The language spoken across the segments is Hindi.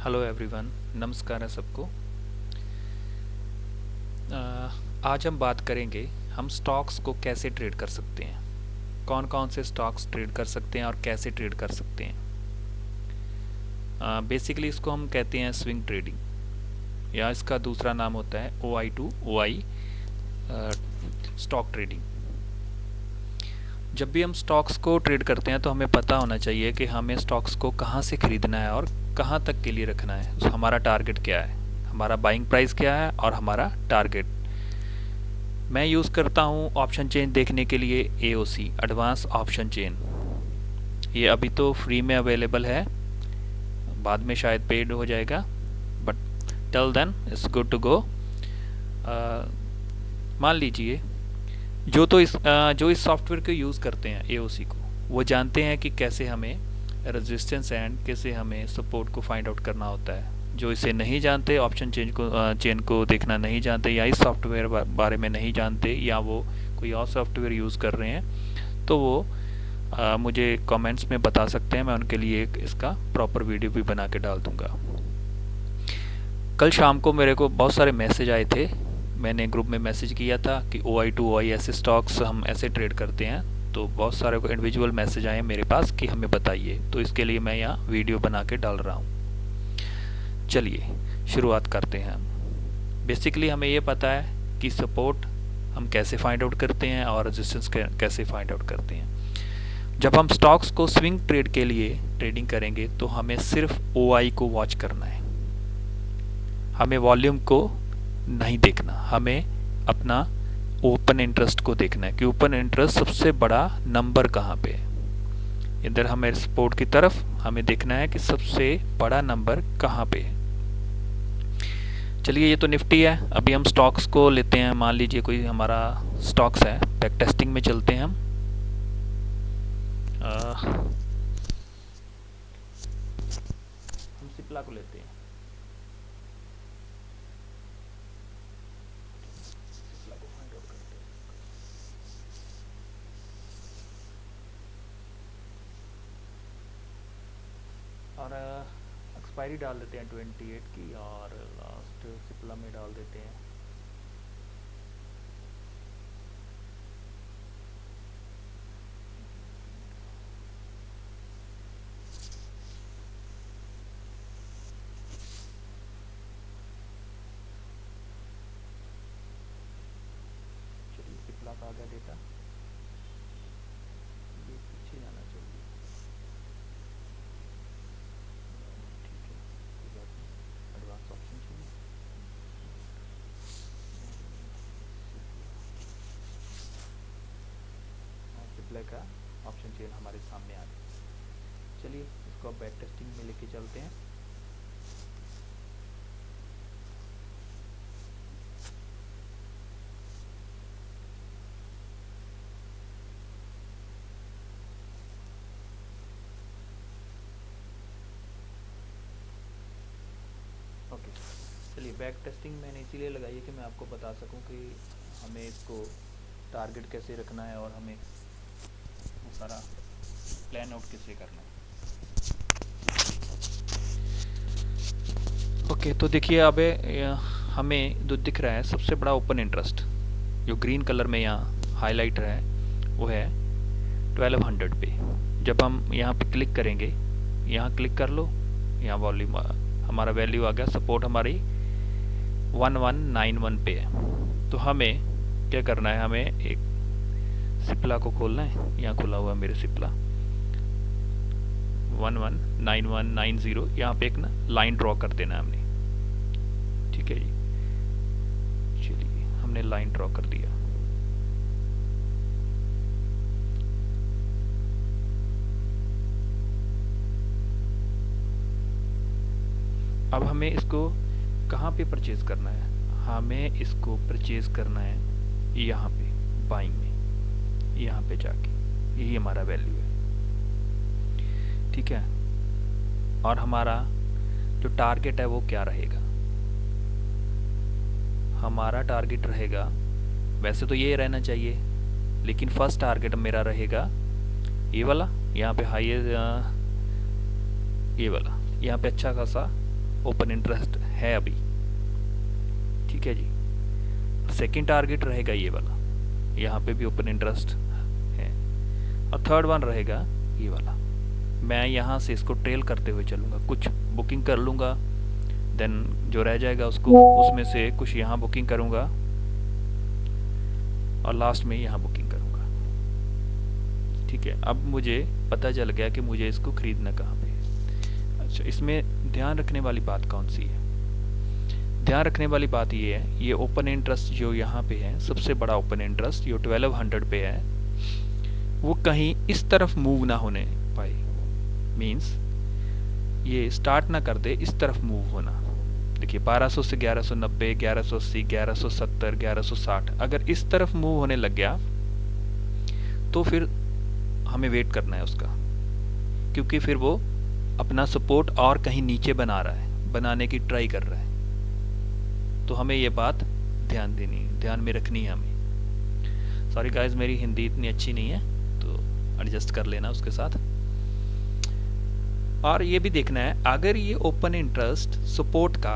हेलो एवरीवन, नमस्कार है सबको। आज हम बात करेंगे हम स्टॉक्स को कैसे ट्रेड कर सकते हैं, कौन कौन से स्टॉक्स ट्रेड कर सकते हैं और कैसे ट्रेड कर सकते हैं। बेसिकली इसको हम कहते हैं स्विंग ट्रेडिंग, या इसका दूसरा नाम होता है OI स्टॉक ट्रेडिंग। जब भी हम स्टॉक्स को ट्रेड करते हैं तो हमें पता होना चाहिए कि हमें स्टॉक्स को कहाँ से ख़रीदना है और कहाँ तक के लिए रखना है। तो हमारा टारगेट क्या है, हमारा बाइंग प्राइस क्या है और हमारा टारगेट। मैं यूज़ करता हूँ ऑप्शन चेन देखने के लिए AOC, एडवांस ऑप्शन चेन। ये अभी तो फ्री में अवेलेबल है, बाद में शायद पेड हो जाएगा, but till then it's good to go. मान लीजिए जो इस सॉफ्टवेयर को यूज़ करते हैं AOC को, वो जानते हैं कि कैसे हमें रेजिस्टेंस एंड कैसे हमें सपोर्ट को फाइंड आउट करना होता है। जो इसे नहीं जानते, ऑप्शन चेन को देखना नहीं जानते, या इस सॉफ्टवेयर बारे में नहीं जानते, या वो कोई और सॉफ्टवेयर यूज़ कर रहे हैं, तो वो मुझे कमेंट्स में बता सकते हैं। मैं उनके लिए एक इसका प्रॉपर वीडियो भी बना के डाल दूँगा। कल शाम को मेरे को बहुत सारे मैसेज आए थे। मैंने ग्रुप में मैसेज किया था कि OI ऐसे स्टॉक्स हम ऐसे ट्रेड करते हैं, तो बहुत सारे को इंडिविजुअल मैसेज आए मेरे पास कि हमें बताइए, तो इसके लिए मैं यहाँ वीडियो बना के डाल रहा हूँ। चलिए शुरुआत करते हैं हम। बेसिकली हमें ये पता है कि सपोर्ट हम कैसे फाइंड आउट करते हैं और रेजिस्टेंस कैसे फाइंड आउट करते हैं। जब हम स्टॉक्स को स्विंग ट्रेड के लिए ट्रेडिंग करेंगे तो हमें सिर्फ OI को वॉच करना है, हमें वॉल्यूम को नहीं देखना, हमें अपना ओपन इंटरेस्ट को देखना है कि ओपन इंटरेस्ट सबसे बड़ा नंबर कहाँ पे है। इधर हमें सपोर्ट की तरफ हमें देखना है कि सबसे बड़ा नंबर कहाँ पे है। चलिए, ये तो निफ्टी है। अभी हम स्टॉक्स को लेते हैं। मान लीजिए कोई हमारा स्टॉक्स है, बैक टेस्टिंग में चलते हैं हम। सिप्ला को लेते हैं। सिप्ला को फाइंड आउट करते हैं और एक्सपायरी डाल देते हैं 28 की, और लास्ट सिप्ला में डाल देते हैं सिप्ला का आ गया डेटा। ये पीछे जाना चाहिए, ठीक है, कोई बात नहीं। एडवांस ऑप्शन चाहिए, सिप्ला का ऑप्शन चेन हमारे सामने आ गया। चलिए इसको अब बैक टेस्टिंग में लेके चलते हैं। ओके, चलिए बैक टेस्टिंग मैंने इसीलिए लगाई है कि मैं आपको बता सकूं कि हमें इसको टारगेट कैसे रखना है और हमें वो सारा प्लान आउट कैसे करना है। ओके, तो देखिए अब हमें जो दिख रहा है सबसे बड़ा ओपन इंटरेस्ट, जो ग्रीन कलर में यहाँ हाईलाइटर है, वो है 1200 पे। जब हम यहाँ पे क्लिक करेंगे, यहाँ क्लिक कर लो, यहाँ वॉल्यूम हमारा वैल्यू आ गया, सपोर्ट हमारी 1191 पे है। तो हमें क्या करना है, हमें एक सिप्ला को खोलना है। यहाँ खुला हुआ मेरे सिप्ला 119190, यहाँ पे एक ना लाइन ड्रॉ कर देना है हमने। ठीक है जी, चलिए हमने लाइन ड्रॉ कर दिया। अब हमें इसको कहाँ पे परचेज करना है, हमें इसको परचेज करना है यहाँ पे बाइंग में, यहाँ पे जाके, यही हमारा वैल्यू है। ठीक है, और हमारा जो टारगेट है वो क्या रहेगा, हमारा टारगेट रहेगा, वैसे तो ये रहना चाहिए, लेकिन फर्स्ट टारगेट मेरा रहेगा ये वाला। यहाँ पे हाई, ये वाला, यहाँ पे अच्छा खासा ओपन इंटरेस्ट है अभी, ठीक है जी। सेकंड टारगेट रहेगा ये वाला, यहाँ पे भी ओपन इंटरेस्ट है, और थर्ड वन रहेगा ये वाला। मैं यहाँ से इसको ट्रेल करते हुए चलूँगा, कुछ बुकिंग कर लूँगा, देन जो रह जाएगा उसको उसमें से कुछ यहाँ बुकिंग करूँगा और लास्ट में यहाँ बुकिंग करूँगा, ठीक है। अब मुझे पता चल गया कि मुझे इसको खरीदना कहाँ पे है। अच्छा, इसमें ध्यान रखने वाली बात कौन सी है? ध्यान रखने वाली बात ये है, ये ओपन इंटरेस्ट जो यहाँ पे है, सबसे बड़ा ओपन इंटरेस्ट जो 1200 पे है, वो कहीं इस तरफ मूव ना होने पाए। मीन्स ये स्टार्ट ना कर दे इस तरफ मूव होना। देखिए 1200 से 1190, 1180, 1170, 1160, अगर इस तरफ मूव होने लग गया तो फिर हमें वेट करना है उसका, क्योंकि फिर वो अपना सपोर्ट और कहीं नीचे बना रहा है, बनाने की ट्राई कर रहा है। तो हमें ये बात ध्यान देनी है, ध्यान में रखनी है हमें। सॉरी गाइस, मेरी हिंदी इतनी अच्छी नहीं है, तो एडजस्ट कर लेना उसके साथ। और ये भी देखना है, अगर ये ओपन इंटरेस्ट सपोर्ट का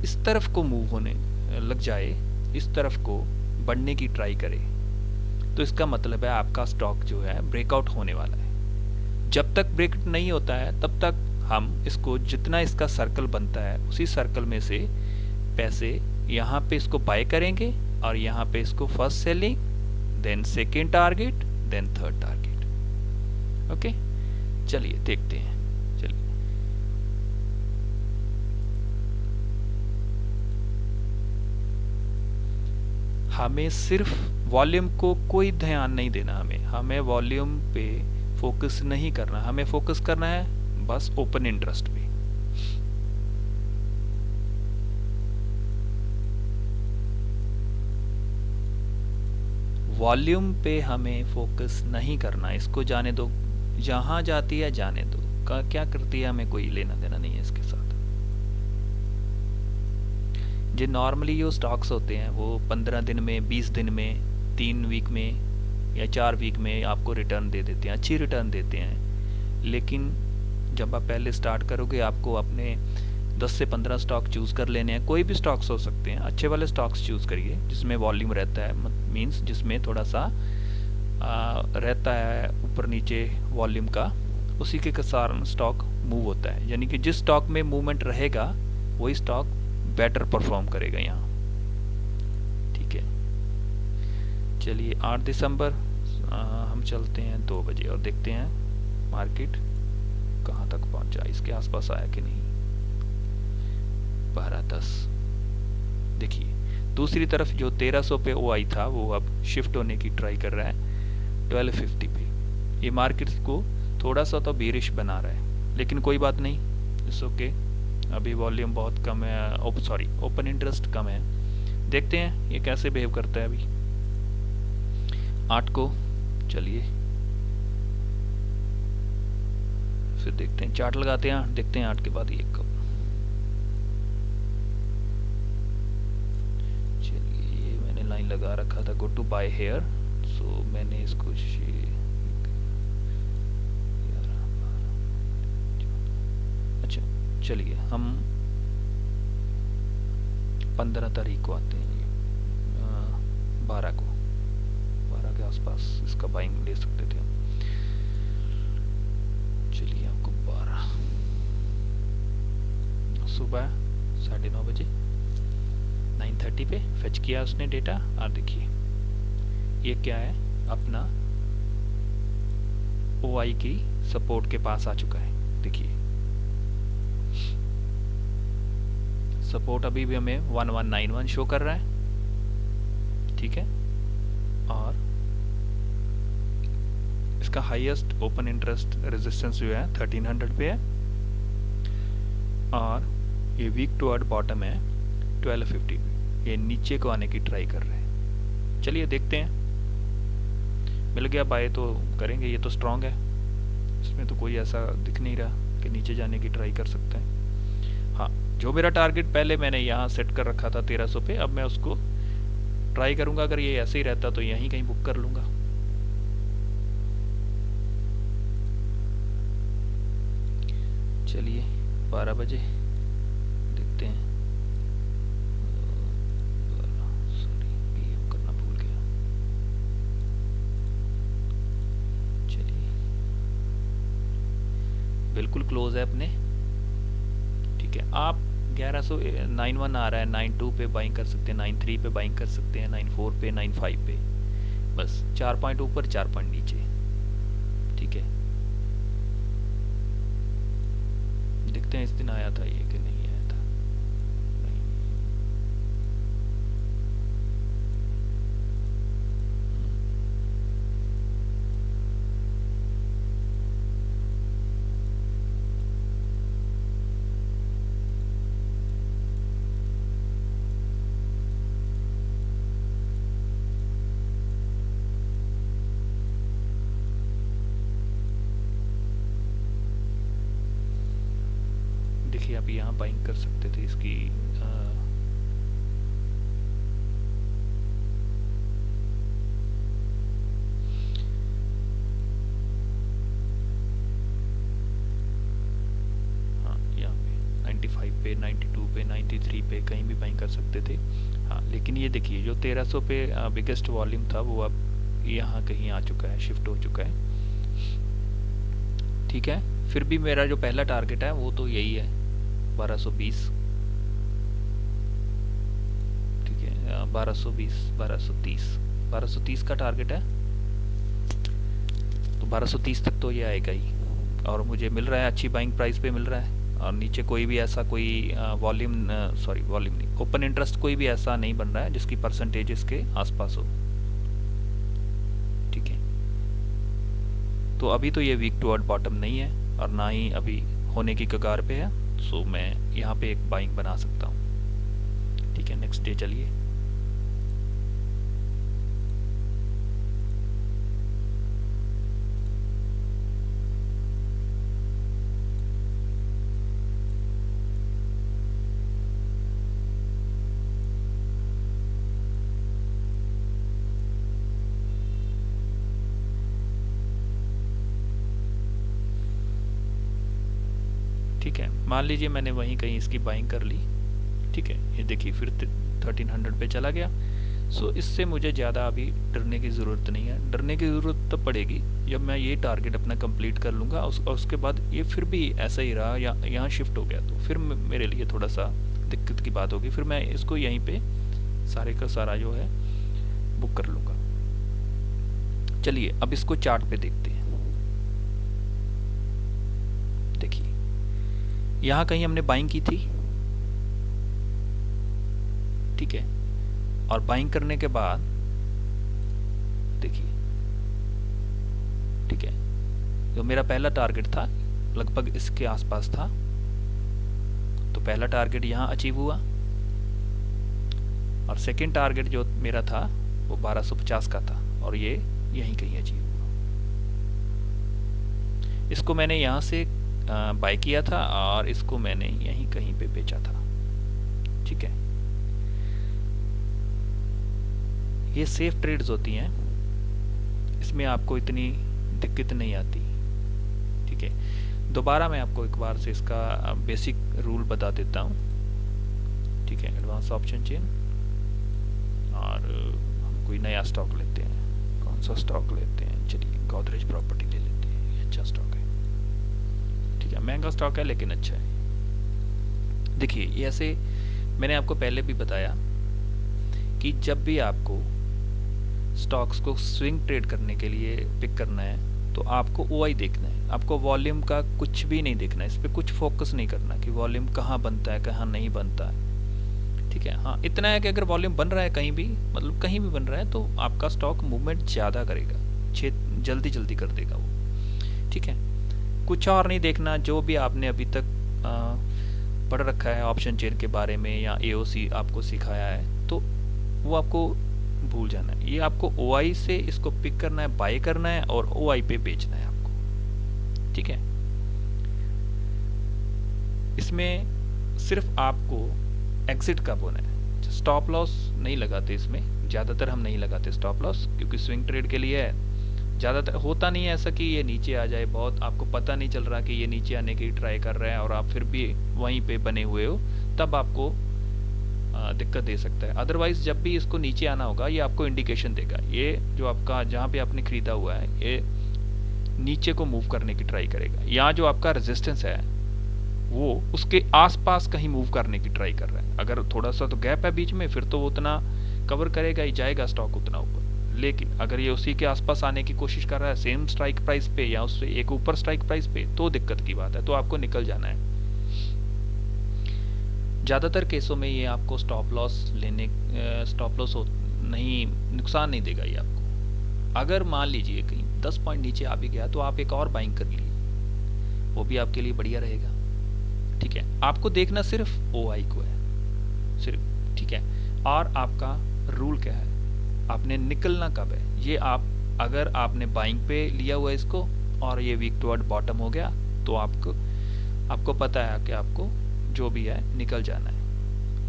इस तरफ को मूव होने लग जाए, इस तरफ को बढ़ने की ट्राई करे, तो इसका मतलब है आपका स्टॉक जो है ब्रेकआउट होने वाला है। जब तक ब्रेक नहीं होता है तब तक हम इसको, जितना इसका सर्कल बनता है उसी सर्कल में से पैसे यहाँ पे इसको बाय करेंगे, और यहाँ पे इसको first selling, then second target, then third target. Okay, चलिए देखते हैं। चलिए हमें सिर्फ वॉल्यूम को कोई ध्यान नहीं देना, हमें वॉल्यूम पे फोकस नहीं करना, हमें फोकस करना है बस ओपन इंटरेस्ट पे। वॉल्यूम पे हमें फोकस नहीं करना, इसको जाने दो, जहां जाती है जाने दो, क्या करती है हमें कोई लेना देना नहीं है इसके साथ। जो नॉर्मली जो स्टॉक्स होते हैं वो 15 दिन में, 20 दिन में, 3 वीक में या 4 वीक में आपको रिटर्न दे देते हैं, अच्छी रिटर्न देते हैं। लेकिन जब आप पहले स्टार्ट करोगे, आपको अपने 10 से 15 स्टॉक चूज़ कर लेने हैं। कोई भी स्टॉक्स हो सकते हैं, अच्छे वाले स्टॉक्स चूज़ करिए जिसमें वॉल्यूम रहता है, मींस जिसमें थोड़ा सा रहता है ऊपर नीचे वॉल्यूम का, उसी के कारण स्टॉक मूव होता है। यानी कि जिस स्टॉक में मूवमेंट रहेगा वही स्टॉक बेटर परफॉर्म करेगा यहाँ, ठीक है। चलिए 8 दिसंबर हम चलते हैं 2 बजे और देखते हैं मार्केट कहाँ तक पहुँचा, इसके आसपास आया कि नहीं। 12:10। देखिए दूसरी तरफ जो 1300 पे ओ आई था वो अब शिफ्ट होने की ट्राई कर रहा है 1250 पे। ये मार्केट को थोड़ा सा तो बेरिश बना रहा है, लेकिन कोई बात नहीं, इट्स ओके। अभी वॉल्यूम बहुत कम है, ओपन इंटरेस्ट कम है। देखते हैं ये कैसे बिहेव करता है अभी 8 को। चलिए फिर देखते हैं, चार्ट लगाते हैं, देखते हैं 8 के बाद ये कब। लाइन लगा रखा था गो टू बाय हेयर, सो मैंने इसको अच्छा चलिए हम 15 तारीख को आते हैं, 12 के आसपास इसका बाइंग ले सकते थे। चलिए आपको 12 सुबह 9:30 बजे 9:30 पे फेच किया उसने डेटा, और देखिए ये क्या है, अपना OI की सपोर्ट के पास आ चुका है। देखिए सपोर्ट अभी भी हमें 1191 शो कर रहा है, ठीक है। और इसका हाईएस्ट ओपन इंटरेस्ट रेजिस्टेंस जो है 1300 पे है, और ये वीक टुवर्ड बॉटम है 1250 पे। ये नीचे को आने की ट्राई कर रहे हैं। चलिए देखते हैं, मिल गया बाय तो करेंगे। ये तो स्ट्रांग है, इसमें तो कोई ऐसा दिख नहीं रहा कि नीचे जाने की ट्राई कर सकते हैं। हाँ, जो मेरा टारगेट पहले मैंने यहाँ सेट कर रखा था 1300 पे, अब मैं उसको ट्राई करूंगा। अगर ये ऐसे ही रहता तो यहीं कहीं बुक कर लूंगा। चलिए 12 बजे देखते हैं। सॉरी, पीएम करना भूल गया। चलिए, बिल्कुल क्लोज है अपने। ठीक है, आप 1191 आ रहा है, 92 पे बाइंग कर सकते हैं, 93 पे बाइंग कर सकते हैं, 94 पे, 95 पे, बस 4 पॉइंट ऊपर 4 पॉइंट नीचे। ठीक है, देखते हैं इस दिन आया था ये कि नहीं आया था। नहीं। देखिए, आप यहाँ बाइंग कर सकते थे इसकी। हाँ, यहाँ पे 95 पे, 92 पे, 93 पे कहीं भी बाइंग कर सकते थे। हाँ, लेकिन ये देखिए जो 1300 पे बिगेस्ट वॉल्यूम था वो अब यहाँ कहीं आ चुका है, शिफ्ट हो चुका है। ठीक है, फिर भी मेरा जो पहला टारगेट है वो तो यही है, 1220। ठीक है, 1220, 1230, 1230 का टारगेट है। तो 1230 तक तो ये आएगा ही, और मुझे मिल रहा है अच्छी बाइंग प्राइस पे मिल रहा है। और नीचे कोई भी ऐसा कोई वॉल्यूम वॉल्यूम नहीं, ओपन इंटरेस्ट कोई भी ऐसा नहीं बन रहा है जिसकी परसेंटेज इसके आसपास हो। ठीक है, तो अभी तो ये वीक टुवर्ड बॉटम नहीं है और ना ही अभी होने की कगार पे है, सो मैं यहाँ पे एक बाइंग बना सकता हूँ। ठीक है, नेक्स्ट डे चलिए। ठीक है, मान लीजिए मैंने वहीं कहीं इसकी बाइंग कर ली। ठीक है, ये देखिए फिर 1300 पे चला गया। सो इससे मुझे ज़्यादा अभी डरने की ज़रूरत नहीं है। डरने की ज़रूरत तब पड़ेगी जब मैं ये टारगेट अपना कंप्लीट कर लूँगा, और उसके बाद ये फिर भी ऐसा ही रहा या यहाँ शिफ्ट हो गया, तो फिर मेरे लिए थोड़ा सा दिक्कत की बात होगी। फिर मैं इसको यहीं पे सारे का सारा जो है बुक कर लूँगा। चलिए अब इसको चार्ट पे देखते हैं। देखिए, यहाँ कहीं हमने बाइंग की थी। ठीक है, और बाइंग करने के बाद देखिए, ठीक है, जो मेरा पहला टारगेट था लगभग इसके आसपास था, तो पहला टारगेट यहाँ अचीव हुआ, और सेकंड टारगेट जो मेरा था वो 1250 का था, और ये यहीं कहीं अचीव हुआ। इसको मैंने यहाँ से बाय किया था और इसको मैंने यहीं कहीं पे बेचा था। ठीक है, ये सेफ ट्रेड्स होती हैं, इसमें आपको इतनी दिक्कत नहीं आती। ठीक है, दोबारा मैं आपको एक बार से इसका बेसिक रूल बता देता हूँ। ठीक है, एडवांस ऑप्शन चेन, और हम कोई नया स्टॉक लेते हैं। कौन सा स्टॉक लेते हैं? चलिए गोदरेज प्रॉपर्टी ले लेते हैं, ये अच्छा स्टॉक है। ठीक है, महंगा स्टॉक है लेकिन अच्छा है। देखिए, ये ऐसे मैंने आपको पहले भी बताया कि जब भी आपको स्टॉक्स को स्विंग ट्रेड करने के लिए पिक करना है तो आपको ओआई देखना है, आपको वॉल्यूम का कुछ भी नहीं देखना है, इस पर कुछ फोकस नहीं करना कि वॉल्यूम कहाँ बनता है कहाँ नहीं बनता है। ठीक है, हाँ इतना है कि अगर वॉल्यूम बन रहा है कहीं भी, मतलब कहीं भी बन रहा है, तो आपका स्टॉक मूवमेंट ज़्यादा करेगा, जल्दी जल्दी कर देगा वो। ठीक है, कुछ और नहीं देखना। जो भी आपने अभी तक पढ़ रखा है ऑप्शन चेन के बारे में या एओसी आपको सिखाया है, तो वो आपको भूल जाना है। ये आपको ओआई से इसको पिक करना है, बाय करना है और ओआई पे बेचना है आपको। ठीक है, इसमें सिर्फ आपको एग्जिट कब होना है, स्टॉप लॉस नहीं लगाते इसमें, ज़्यादातर हम नहीं लगाते स्टॉप लॉस, क्योंकि स्विंग ट्रेड के लिए है। ज़्यादातर होता नहीं है ऐसा कि ये नीचे आ जाए, बहुत आपको पता नहीं चल रहा कि ये नीचे आने की ट्राई कर रहा है और आप फिर भी वहीं पे बने हुए हो, तब आपको दिक्कत दे सकता है। अदरवाइज जब भी इसको नीचे आना होगा ये आपको इंडिकेशन देगा, ये जो आपका जहाँ पे आपने खरीदा हुआ है ये नीचे को मूव करने की ट्राई करेगा। यहाँ जो आपका रेजिस्टेंस है वो उसके आसपास कहीं मूव करने की ट्राई कर रहा है। अगर थोड़ा सा तो गैप है बीच में, फिर तो वो उतना कवर करेगा ही, जाएगा स्टॉक उतना ऊपर। लेकिन अगर ये उसी के आसपास आने की कोशिश कर रहा है सेम स्ट्राइक प्राइस पे या उससे एक ऊपर स्ट्राइक प्राइस पे, तो दिक्कत की बात है, तो आपको निकल जाना है। ज़्यादातर केसों में ये आपको स्टॉप लॉस नहीं, नुकसान नहीं देगा ये आपको। अगर मान लीजिए कहीं 10 पॉइंट नीचे आ भी गया तो आप एक और बाइंग कर लीजिए, वो भी आपके लिए बढ़िया रहेगा। ठीक है, आपको देखना सिर्फ ओआई को है सिर्फ, ठीक है। और आपका रूल क्या है, आपने निकलना कब है, ये आप अगर आपने बाइंग पे लिया हुआ है इसको और ये वीक टुवर्ड बॉटम हो गया तो आपको पता है कि आपको जो भी है निकल जाना है।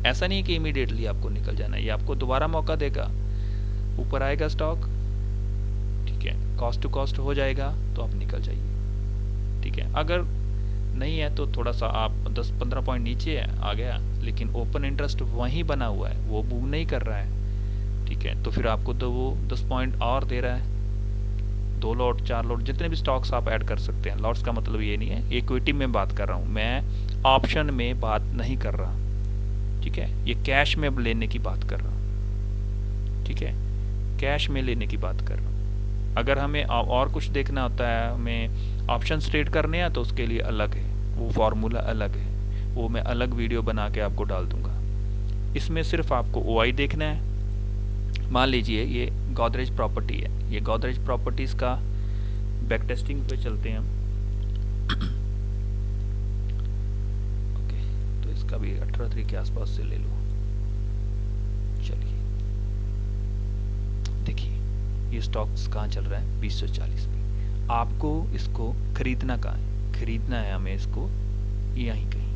ऐसा नहीं कि इमीडिएटली आपको निकल जाना है, ये आपको दोबारा मौका देगा, ऊपर आएगा स्टॉक, ठीक है, कॉस्ट टू कॉस्ट हो जाएगा तो आप निकल जाइए। ठीक है, अगर नहीं है तो थोड़ा सा आप 10-15 पॉइंट नीचे आ गया लेकिन ओपन इंटरेस्ट वहीं बना हुआ है, वो मूव नहीं कर रहा है, ठीक है, तो फिर आपको तो वो 10 पॉइंट और दे रहा है। 2 लॉट 4 लॉट जितने भी स्टॉक्स आप ऐड कर सकते हैं। लॉट्स का मतलब ये नहीं है, इक्विटी में बात कर रहा हूँ मैं, ऑप्शन में बात नहीं कर रहा। ठीक है, ये कैश में लेने की बात कर रहा हूँ। ठीक है, कैश में लेने की बात कर रहा हूँ। अगर हमें और कुछ देखना होता है, हमें ऑप्शन ट्रेड करने हैं तो उसके लिए अलग है, वो फार्मूला अलग है, वो मैं अलग वीडियो बना के आपको डाल दूंगा। इसमें सिर्फ आपको ओआई देखना है। मान लीजिए ये गोदरेज प्रॉपर्टी है, ये गोदरेज प्रॉपर्टीज का बैक टेस्टिंग पे चलते हैं हम। ओके, तो इसका भी 18 के आसपास से ले लो। चलिए देखिए ये स्टॉक्स कहाँ चल रहा है, 2040 पे। आपको इसको खरीदना कहाँ है, खरीदना है हमें इसको यहीं कहीं,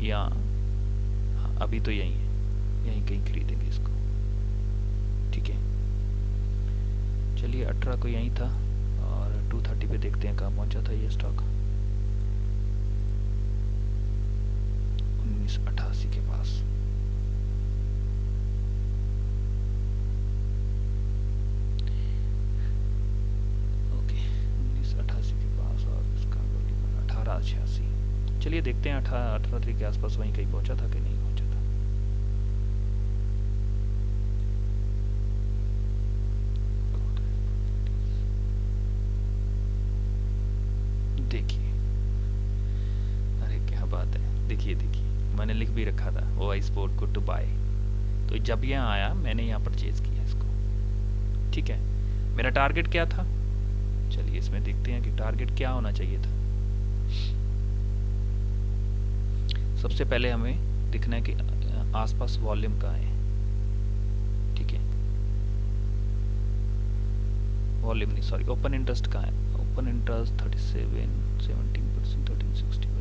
या हाँ, अभी तो यहीं है, यहीं कहीं खरीदेंगे इसको। ठीक है, चलिए 18 को यहीं था और 230 पे देखते हैं कहाँ पहुंचा था ये स्टॉक, 1988 के पास। ओके, 1988 के पास और इसका 1886। चलिए देखते हैं 18 के आसपास वहीं कहीं पहुंचा था कि नहीं पहुंचा था। देखिए, अरे क्या बात है, देखिए मैंने लिख भी रखा था ओ आई स्पोर्ट को टू बाय, तो जब यहाँ आया मैंने यहाँ परचेज किया इसको। ठीक है, मेरा टारगेट क्या था, चलिए इसमें देखते हैं कि टारगेट क्या होना चाहिए था। सबसे पहले हमें दिखना है कि आसपास वॉल्यूम कहाँ है। ठीक है, वॉल्यूम नहीं, सॉरी, ओपन इंटरेस्ट कहाँ है, ओपन इंटरेस्ट 37, 17%, 13, 60%।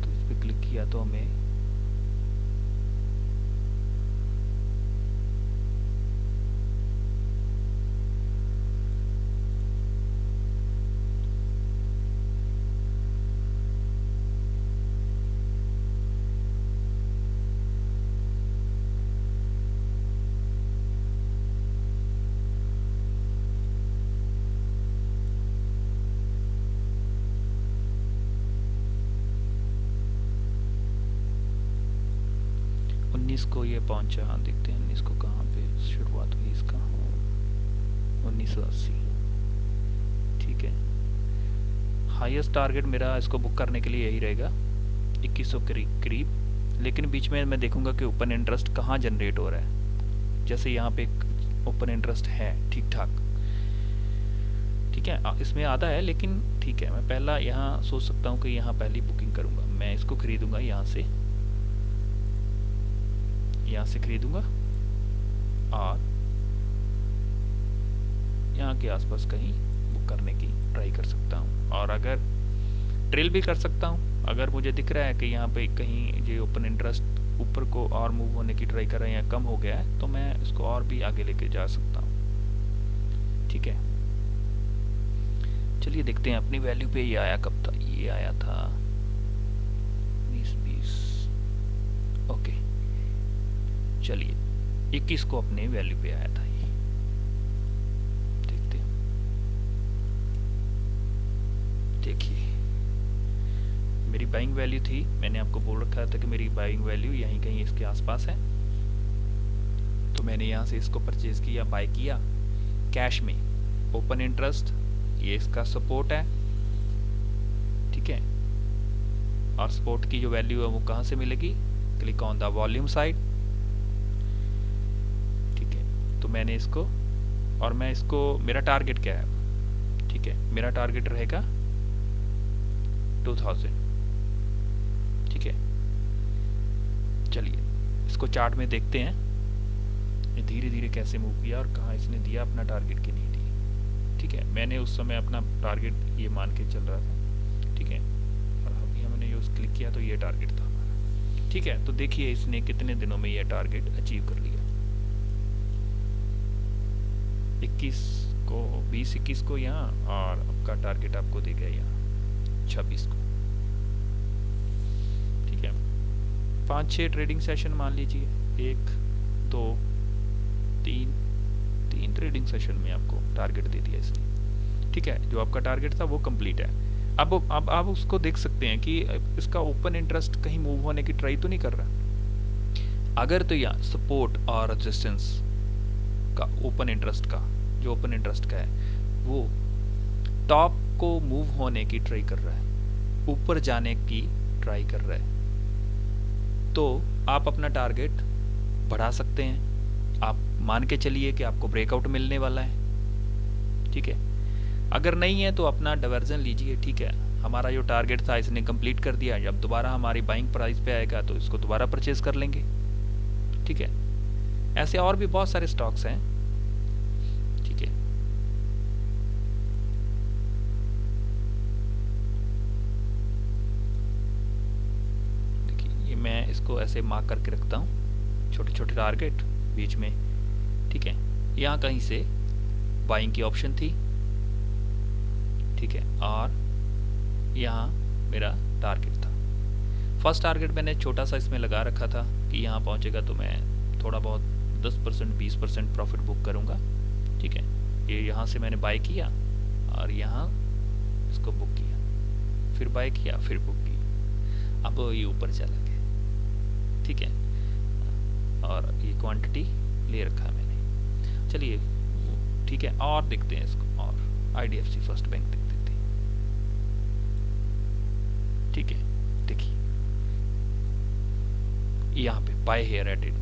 तो इस पर क्लिक किया तो हमें को ये पहुंचा, देखते हैं 19 को कहाँ पे शुरुआत हुई इसका, 1980। ठीक है, हाईएस्ट टारगेट मेरा इसको बुक करने के लिए यही रहेगा 2100 करीब। लेकिन बीच में मैं देखूंगा कि ओपन इंटरेस्ट कहाँ जनरेट हो रहा है। जैसे यहाँ पे एक ओपन इंटरेस्ट है ठीक ठाक, ठीक है, इसमें आधा है लेकिन ठीक है, मैं पहला यहाँ सोच सकता हूँ कि यहाँ पहली बुकिंग करूंगा, मैं इसको खरीदूंगा यहाँ से खरीदूंगा और यहाँ के आसपास कहीं बुक करने की ट्राई कर सकता हूँ। और अगर ट्रेल भी कर सकता हूँ, अगर मुझे दिख रहा है कि यहाँ पे कहीं जो ओपन इंटरेस्ट ऊपर को और मूव होने की ट्राई कर रहे हैं या कम हो गया है, तो मैं इसको और भी आगे लेके जा सकता हूँ। ठीक है, चलिए देखते हैं अपनी वैल्यू पे ये आया कब था, ये आया था 20 ओके, चलिए 21 को अपने वैल्यू पे आया था ये, देखते हैं। देखिए मेरी बाइंग वैल्यू थी, मैंने आपको बोल रखा था कि मेरी बाइंग वैल्यू यहीं कहीं इसके आसपास है, तो मैंने यहाँ से इसको परचेज किया, बाय किया कैश में, ओपन इंटरेस्ट, ये इसका सपोर्ट है, ठीक है। और सपोर्ट की जो वैल्यू है वो कहाँ से मिलेगी, click on the volume side, ठीक है। तो मैंने इसको, और मैं इसको, मेरा टारगेट क्या है, ठीक है, मेरा टारगेट रहेगा 2000, ठीक है। चलिए इसको चार्ट में देखते हैं ये धीरे धीरे कैसे मूव किया और कहाँ इसने दिया अपना टारगेट की नहीं दी, ठीक है। मैंने उस समय अपना टारगेट ये मान के चल रहा था, ठीक है, और अभी हमने यूज क्लिक किया तो ये टारगेट था हमारा, ठीक है। तो देखिए इसने कितने दिनों में ये टारगेट अचीव कर लिया, 20-21 को यहाँ, और आपका टारगेट आपको दे गया यहाँ 26 को, ठीक है। 5-6 ट्रेडिंग सेशन मान लीजिए, 1 2 3 ट्रेडिंग सेशन में आपको टारगेट दे दिया इसने, ठीक है। जो आपका टारगेट था वो कंप्लीट है। अब आप उसको देख सकते हैं कि इसका ओपन इंटरेस्ट कहीं मूव होने की ट्राई तो नहीं कर रहा। अगर तो यहाँ सपोर्ट और रेजिस्टेंस का ओपन इंटरेस्ट का, जो ओपन इंटरेस्ट का है वो टॉप को मूव होने की ट्राई कर रहा है, ऊपर जाने की ट्राई कर रहा है, तो आप अपना टारगेट बढ़ा सकते हैं। आप मान के चलिए कि आपको ब्रेकआउट मिलने वाला है, ठीक है। अगर नहीं है तो अपना डाइवर्जन लीजिए, ठीक है। हमारा जो टारगेट था इसने कंप्लीट कर दिया, जब दोबारा हमारी बाइंग प्राइस पे आएगा तो इसको दोबारा परचेज कर लेंगे, ठीक है। ऐसे और भी बहुत सारे स्टॉक्स हैं, ठीक है। देखिए ये मैं इसको ऐसे मार्क करके रखता हूँ, छोटे छोटे टारगेट बीच में, ठीक है। यहाँ कहीं से बाइंग की ऑप्शन थी, ठीक है, और यहाँ मेरा टारगेट था। फर्स्ट टारगेट मैंने छोटा सा इसमें लगा रखा था कि यहाँ पहुँचेगा तो मैं थोड़ा बहुत 10% 20% प्रॉफिट बुक करूँगा, ठीक है। ये यहाँ से मैंने बाय किया और यहाँ इसको बुक किया, फिर बाय किया, फिर बुक किया, अब ये ऊपर चला गया, ठीक है। और ये क्वांटिटी ले रखा है मैंने, चलिए ठीक है। और देखते हैं इसको, और IDFC फर्स्ट बैंक देख देते हैं, ठीक है। देखिए यहाँ पे बाय हेयर एडेड,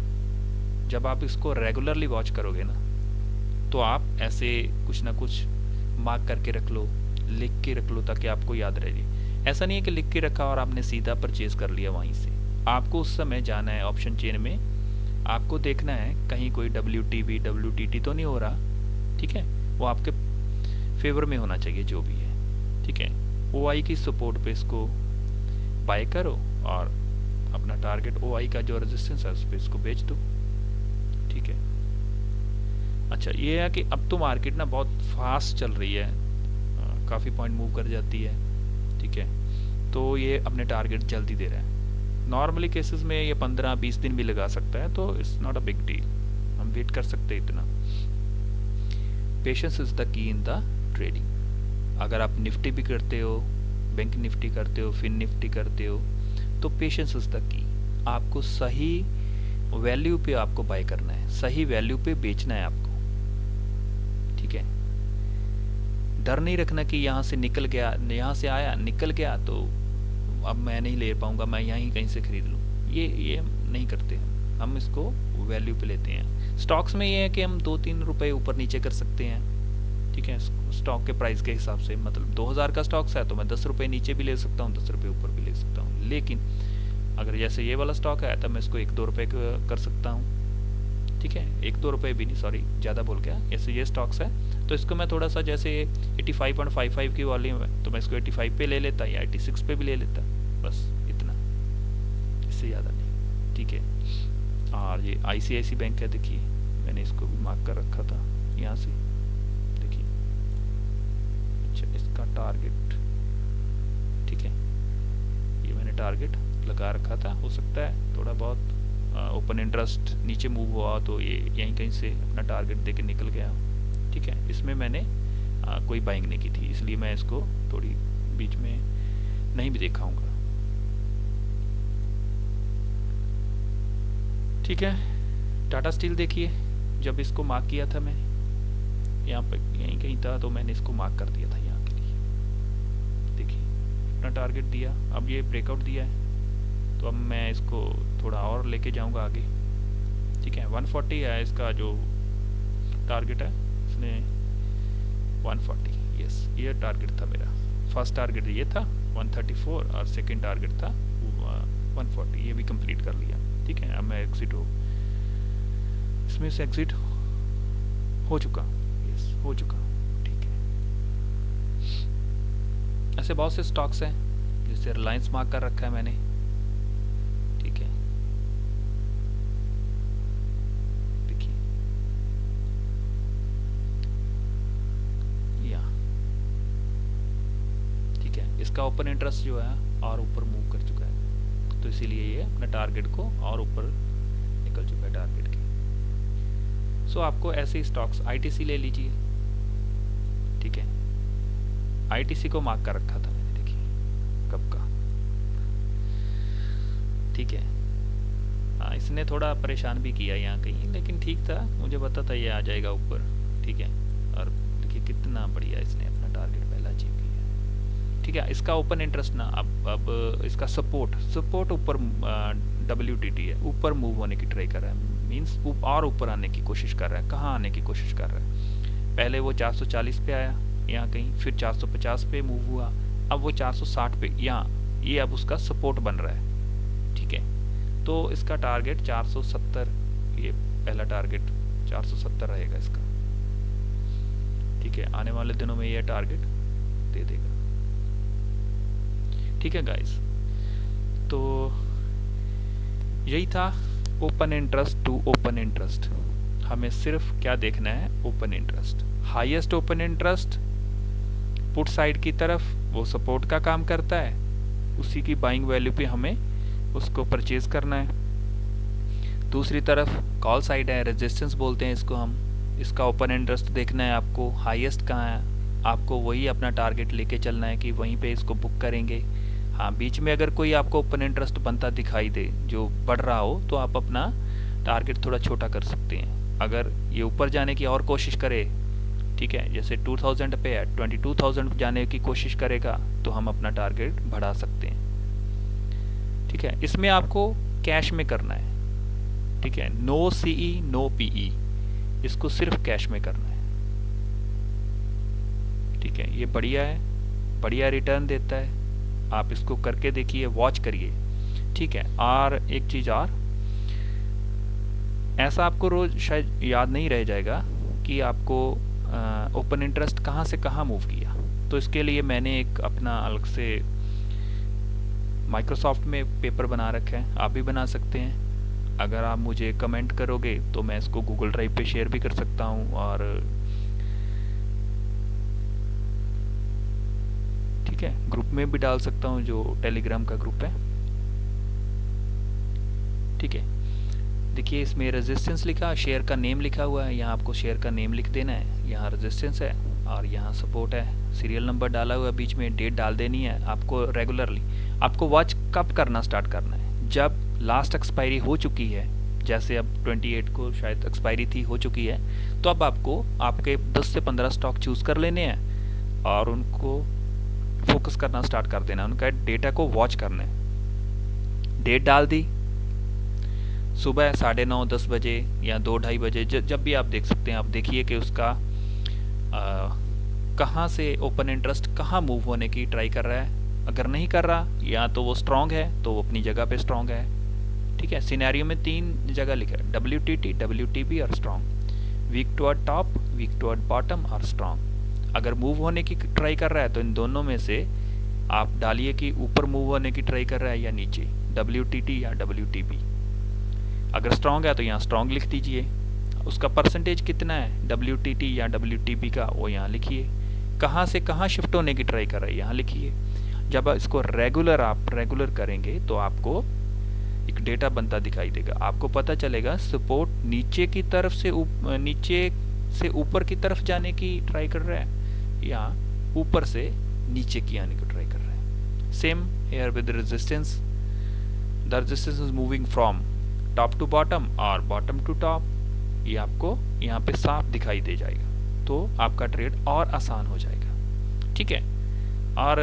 जब आप इसको रेगुलरली वॉच करोगे ना तो आप ऐसे कुछ ना कुछ मार्क करके रख लो, लिख के रख लो, ताकि आपको याद रह जाए। ऐसा नहीं है कि लिख के रखा और आपने सीधा परचेज कर लिया वहीं से। आपको उस समय जाना है ऑप्शन चेन में, आपको देखना है कहीं कोई WTB WTT तो नहीं हो रहा, ठीक है। वो आपके फेवर में होना चाहिए जो भी है, ठीक है। OI की सपोर्ट पे इसको बाय करो और अपना टारगेट OI का जो रेजिस्टेंस है उस पर इसको बेच दो, ठीक है। अच्छा ये है कि अब तो मार्केट ना बहुत फास्ट चल रही है, काफ़ी पॉइंट मूव कर जाती है, ठीक है। तो ये अपने टारगेट जल्दी दे रहा है। नॉर्मली केसेस में ये 15-20 दिन भी लगा सकता है, तो it's not a big deal, हम वेट कर सकते हैं इतना। Patience is the key in the trading. अगर आप निफ्टी भी करते हो, बैंक निफ्टी करते हो, फिन निफ्टी करते हो, तो पेशेंस इज द की। आपको सही वैल्यू पे आपको बाय करना है, सही वैल्यू पे बेचना है आपको, ठीक है। डर नहीं रखना कि यहाँ से निकल गया, यहाँ से आया निकल गया तो अब मैं नहीं ले पाऊंगा, मैं यहीं कहीं से खरीद लूँ, ये नहीं करते हम इसको वैल्यू पे लेते हैं। स्टॉक्स में ये है कि हम 2-3 रुपए ऊपर नीचे कर सकते हैं, ठीक है, स्टॉक के प्राइस के हिसाब से। मतलब 2000 का स्टॉक्स है तो मैं 10 रुपए नीचे भी ले सकता हूँ, 10 रुपए ऊपर भी ले सकता हूँ। लेकिन अगर जैसे ये वाला स्टॉक है तब मैं इसको 1-2 रुपए कर सकता हूँ, ठीक है। 1-2 रुपए भी नहीं, सॉरी ज़्यादा बोल गया। ऐसे ये स्टॉक्स है तो इसको मैं थोड़ा सा, जैसे 85.55 की वॉल्यूम है तो मैं इसको 85 पे ले लेता या 86 पे भी ले लेता, बस इतना, इससे ज़्यादा नहीं, ठीक है। और ये ICICI बैंक है, देखिए मैंने इसको भी मार्क कर रखा था यहाँ से, देखिए। अच्छा इसका टारगेट, ठीक है, ये मैंने टारगेट लगा रखा था। हो सकता है थोड़ा बहुत ओपन इंटरेस्ट नीचे मूव हुआ तो ये यहीं कहीं से अपना टारगेट देके निकल गया, ठीक है। इसमें मैंने कोई बाइंग नहीं की थी, इसलिए मैं इसको थोड़ी बीच में नहीं भी दिखाऊंगा, ठीक है। टाटा स्टील देखिए, जब इसको मार्क किया था मैं यहाँ पर यहीं कहीं था, तो मैंने इसको मार्क कर दिया था यहाँ के लिए, देखिए अपना टारगेट दिया। अब ये ब्रेकआउट दिया है, तो अब मैं इसको थोड़ा और लेके जाऊंगा आगे, ठीक है। 140 है इसका जो टारगेट है, इसने 140, यस, ये टारगेट था मेरा। फर्स्ट टारगेट ये था 134 और सेकंड टारगेट था 140, ये भी कंप्लीट कर लिया, ठीक है। अब मैं एग्जिट इसमें से एग्जिट हो चुका, यस हो चुका, ठीक है। ऐसे बहुत से स्टॉक्स हैं, जैसे रिलायंस मार्क कर रखा है मैंने, ठीक है, देखिए यहाँ, ठीक है। इसका ओपन इंटरेस्ट जो है और ऊपर मूव कर चुका है, तो इसीलिए ये अपने टारगेट को और ऊपर निकल चुका है टारगेट के। सो आपको ऐसे स्टॉक्स, आईटीसी ले लीजिए, ठीक है। आईटीसी को मार्क कर रखा था मैंने, देखिए कब का, ठीक है। हाँ, इसने थोड़ा परेशान भी किया यहाँ कहीं, लेकिन ठीक था, मुझे पता था ये आ जाएगा ऊपर, ठीक है। और देखिए कितना बढ़िया इसने अपना टारगेट पहला अचीव किया, ठीक है। इसका ओपन इंटरेस्ट ना अब इसका सपोर्ट ऊपर WTT है, ऊपर मूव होने की ट्राई कर रहा है, मीन्स और ऊपर आने की कोशिश कर रहा है। कहाँ आने की कोशिश कर रहा है? पहले वो 440 पे आया यहाँ कहीं, फिर 450 पे मूव हुआ, अब वो 460 पे यहाँ, ये अब उसका सपोर्ट बन रहा है, ठीक है। तो इसका टारगेट 470, ये पहला टारगेट 470 रहेगा इसका, ठीक है। आने वाले दिनों में ये टारगेट दे देगा, ठीक है गाइस। तो यही था open interest to open interest. हमें सिर्फ क्या देखना है? Open interest, highest open interest put side की तरफ वो सपोर्ट का काम करता है, उसी की बाइंग वैल्यू पे हमें उसको परचेज करना है। दूसरी तरफ कॉल साइड है, रेजिस्टेंस बोलते हैं इसको हम, इसका ओपन इंटरेस्ट देखना है आपको, हाईएस्ट कहाँ है, आपको वही अपना टारगेट लेके चलना है कि वहीं पे इसको बुक करेंगे। हाँ, बीच में अगर कोई आपको ओपन इंटरेस्ट बनता दिखाई दे जो बढ़ रहा हो, तो आप अपना टारगेट थोड़ा छोटा कर सकते हैं। अगर ये ऊपर जाने की और कोशिश करे, ठीक है, जैसे 2000 पे है, 22,000 जाने की कोशिश करेगा, तो हम अपना टारगेट बढ़ा सकते हैं, ठीक है। इसमें आपको कैश में करना है, ठीक है, नो CE नो PE, इसको सिर्फ कैश में करना है, ठीक है। ये बढ़िया है, बढ़िया रिटर्न देता है, आप इसको करके देखिए, वॉच करिए, ठीक है। और एक चीज़ और, ऐसा आपको रोज शायद याद नहीं रह जाएगा कि आपको ओपन इंटरेस्ट कहाँ से कहाँ मूव किया। तो इसके लिए मैंने एक अपना अलग से माइक्रोसॉफ्ट में पेपर बना रखा है, आप भी बना सकते हैं। अगर आप मुझे कमेंट करोगे तो मैं इसको गूगल ड्राइव पे शेयर भी कर सकता हूँ, और ठीक है, ग्रुप में भी डाल सकता हूँ, जो टेलीग्राम का ग्रुप है, ठीक है। देखिए इसमें रेजिस्टेंस लिखा, शेयर का नेम लिखा हुआ है, यहाँ आपको शेयर का नेम लिख देना है, यहाँ रेजिस्टेंस है और यहाँ सपोर्ट है, सीरियल नंबर डाला हुआ है, बीच में डेट डाल देनी है आपको। रेगुलरली आपको वॉच कब करना स्टार्ट करना है? जब लास्ट एक्सपायरी हो चुकी है, जैसे अब 28 को शायद एक्सपायरी थी, हो चुकी है, तो अब आपको आपके 10 से 15 स्टॉक चूज़ कर लेने हैं और उनको फोकस करना स्टार्ट कर देना, उनका डेटा को वॉच करना है। डेट डाल दी, सुबह 9:30 10 बजे या 2-2:30 बजे, जब भी आप देख सकते हैं, आप देखिए कि उसका कहाँ से ओपन इंटरेस्ट कहाँ मूव होने की ट्राई कर रहा है। अगर नहीं कर रहा, या तो वो स्ट्रॉन्ग है तो वो अपनी जगह पे स्ट्रॉन्ग है, ठीक है। सिनेरियो में 3 जगह लिखा है, WTT, WTB और strong, weak toward top, weak toward bottom और स्ट्रॉन्ग। अगर मूव होने की ट्राई कर रहा है तो इन दोनों में से आप डालिए कि ऊपर मूव होने की ट्राई कर रहा है या नीचे, WTT या WTB। अगर स्ट्रॉन्ग है तो यहाँ स्ट्रॉन्ग लिख दीजिए, उसका परसेंटेज कितना है WTT या WTB का, वो यहाँ लिखिए। कहाँ से कहाँ शिफ्ट होने की ट्राई कर रहा है, यहाँ लिखिए। जब इसको रेगुलर करेंगे तो आपको एक डेटा बनता दिखाई देगा। आपको पता चलेगा सपोर्ट नीचे की तरफ से नीचे से ऊपर की तरफ जाने की ट्राई कर रहा है या ऊपर से नीचे की आने को ट्राई कर रहा है। Same here with resistance, the resistance is moving from top to bottom और बॉटम टू टॉप। ये आपको यहाँ पे साफ दिखाई दे जाएगा, तो आपका ट्रेड और आसान हो जाएगा। ठीक है, और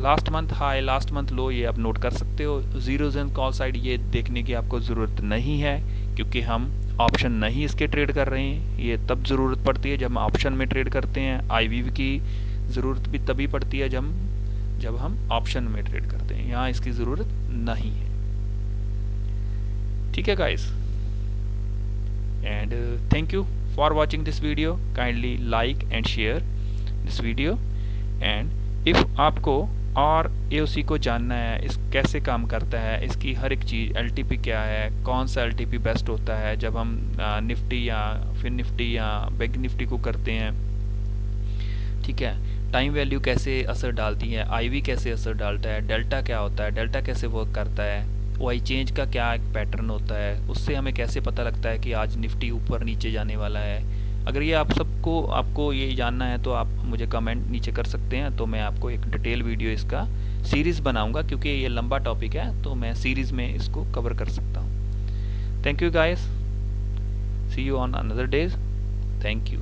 last month high last month low ये आप नोट कर सकते हो। जीरोज एंड कॉल साइड ये देखने की आपको ज़रूरत नहीं है, क्योंकि हम ऑप्शन नहीं इसके ट्रेड कर रहे हैं। ये तब ज़रूरत पड़ती है जब हम ऑप्शन में ट्रेड करते हैं। आईवी की ज़रूरत भी तभी पड़ती है जब हम ऑप्शन में ट्रेड करते हैं, यहाँ इसकी ज़रूरत नहीं है। ठीक है guys, and thank you for watching this video. Kindly like and share this video, and if आपको और एओसी को जानना है, इस कैसे काम करता है, इसकी हर एक चीज़, एलटीपी क्या है, कौन सा एलटीपी बेस्ट होता है जब हम निफ्टी या फिर निफ्टी या बैंक निफ्टी को करते हैं। ठीक है, टाइम वैल्यू कैसे असर डालती है, आईवी कैसे असर डालता है, डेल्टा क्या होता है, डेल्टा कैसे वर्क करता है, वाई चेंज का क्या एक पैटर्न होता है, उससे हमें कैसे पता लगता है कि आज निफ्टी ऊपर नीचे जाने वाला है। अगर ये आपको ये जानना है तो आप मुझे कमेंट नीचे कर सकते हैं, तो मैं आपको एक डिटेल वीडियो इसका सीरीज़ बनाऊंगा, क्योंकि ये लंबा टॉपिक है तो मैं सीरीज़ में इसको कवर कर सकता हूँ। Thank you guys, see you on another days, thank you.